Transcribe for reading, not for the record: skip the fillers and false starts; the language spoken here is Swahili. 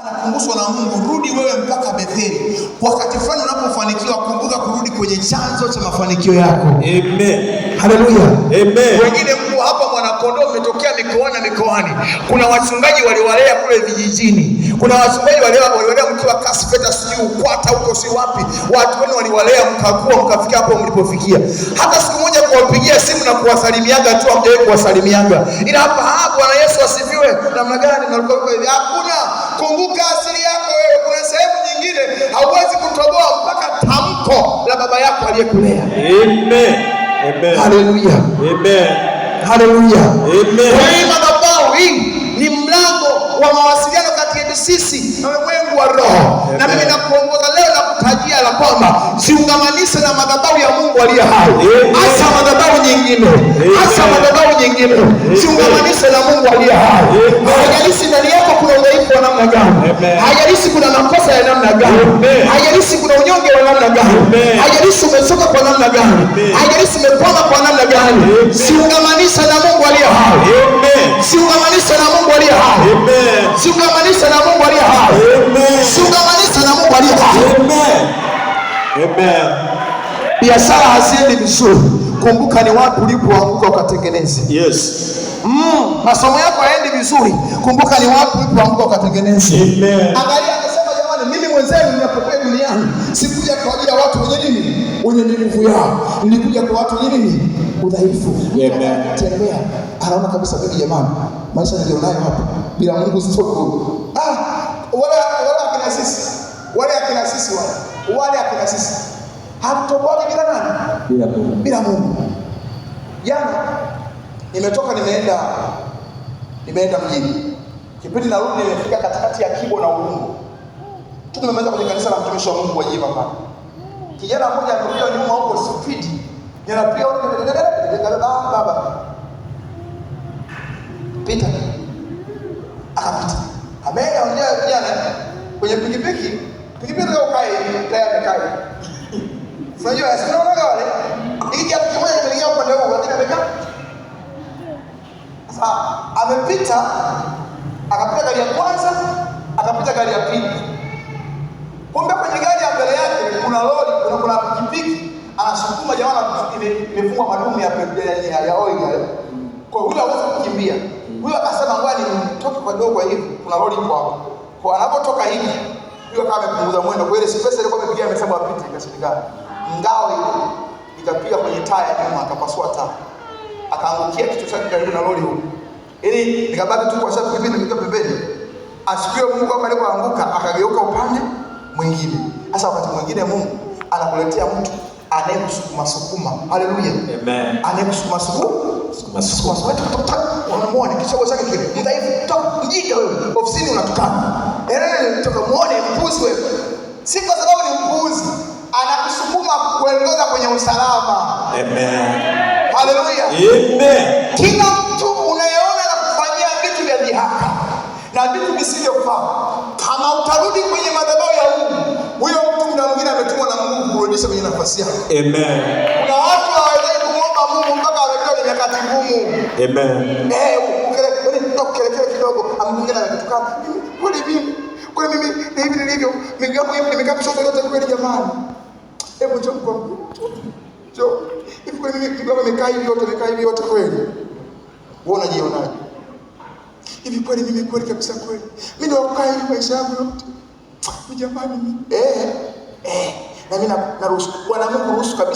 Anakumbushwa na Mungu, rudi wewe mpaka Betheli. Wakati fulani unapofanikiwa, kumbuka kurudi kwenye chanzo cha mafanikio yako. Amen. Haleluya. Amen. Wengine mko hapa Mwanakondoo, umetokea mikoani. Kuna wachungaji waliwalea kule vijijini. Kuna wachungaji waliwalea mkiwa Kasipeta, sijui Ukwata huko si wapi. Watu wenu waliwalea mkakua mkafika hapo mlipofikia. Hata siku moja kuwapigia simu na kuwasalimiaga tu hamjawahi kuwasalimiaga. Ila hapa Bwana Yesu asifiwe. Namna gani mnalikuwa hivi? Hakuna. Kumbuka asili yako wewe. Kuna sehemu nyingine hauwezi kutoboa mpaka tamko la baba yako aliyekulea. Amen. Amen. Haleluya. Amen. Haleluya. Amen. Hii madhabahu hii ni mlango wa mawasiliano kati yetu sisi na ulimwengu wa roho. Na mimi nakuongoza leo na kutajia la kwamba siungamanishe na madhabahu ya Mungu aliye hai. Hasa madhabahu nyingine. Hasa madhabahu nyingine. Siungamanishe na Mungu aliye hai. Haijalishi ndani yako kuna udhaifu wa namna gani. Haijalishi kuna makosa ya namna gani. Haijalishi kuna unyonge wa namna gani. Haijalishi umechoka kwa namna gani. Haijalishi umekwama kwa namna gani. Siungamanishe na Mungu aliye hai. Siungamanishe na Mungu aliye hai. Siungamanishe na Mungu aliye hai. Siungamanishe na Mungu aliye hai. Amen. Biashara haziendi vizuri, kumbuka ni wapi ulipoanguka ukatengeneze. Yes. Masomo yako haendi vizuri, kumbuka ni wapi ulipoanguka ukatengeneze. Amen. Angalia, akasema jamani, mimi mwenzenu ninapokuja duniani sikuja kwa ajili ya watu wenye nini? Wenye nguvu yao. Nilikuja kwa watu wenye nini? Udhaifu. Amen. Tembea, anaona kabisa mimi jamani, maisha nilionayo hapa bila Mungu sitoko. Wale akina sisi hatutoboa bila nani? Bila Mungu. Jana nimetoka nimeenda mjini. Kipindi narudi nimefika katikati ya Kibo na Ubungo. Tumemaliza kwenye kanisa la mtumishi wa Mungu wa Jiva pale. Kijana mmoja alikuja nyuma huko speed. Ninapiga baba. Pita. Akapita. Ameongea kijana kwenye pikipiki leo kae tayari. Unajua unaona wale hiki kitu kimoja kimeingia upande huu lakini amekaa. Sasa amepita akapita gari ya kwanza, akapita gari ya pili. Kumbe kwenye gari ya mbele yake kuna lori, kuna pikipiki anasukuma jamaa imefungwa madumu ya oil yale. Kwa hiyo hawezi kukimbia. Huyo akasema ngoja nitoke kidogo hivi, kuna lori ipo hapo. Kwa anapotoka hivi hiyo kama amepunguza mwendo kwa ile space ile kwa amepiga amehesabu apite ikashindikana. Ngao ile ikapiga kwenye taya nyuma akapasua taa. Akaangukia kichwa chake karibu na lori huko. Ili nikabaki tu kwa sababu kipindi nikiwa pembeni. Asikiwe Mungu kama alipoanguka akageuka upande mwingine. Sasa wakati mwingine Mungu anakuletea mtu anayekusukuma. Haleluya. Amen. Anayekusukuma. Unamuona kichwa chake kile. Mdhaifu toka mjinga wewe. Ofisini unatukana. Toka muone mpuzi wewe. Si kwa sababu ni mpuzi. Anakusukuma kuongoza kwenye usalama. Amen. Haleluya. Amen. Kila mtu unayeona na kufanyia vitu vya dhihaka na vitu visivyofaa, kama utarudi kwenye madhabahu ya Mungu, huyo mtu muda mwingine ametumwa na Mungu kurudisha kwenye nafasi yake. Amen. Kuna watu hawawezi kumwomba Mungu mpaka wamefikia kwenye nyakati ngumu. Amen. Ukelekele kidogo, amwingine anatukana. Kwani mimi hivi nilivyo, miguu yangu nimekaa kushoto yote kweli jamani. Hebu njoo kwa njoo. Hivi kwani mimi miguu imekaa hivi yote kweli? Wewe unajionaje? Hivi kweli mimi kweli kabisa kweli. Mimi ndio kukaa hivi maisha yangu yote. Jamani. Na mimi naruhusu. Bwana Mungu ruhusu kabisa.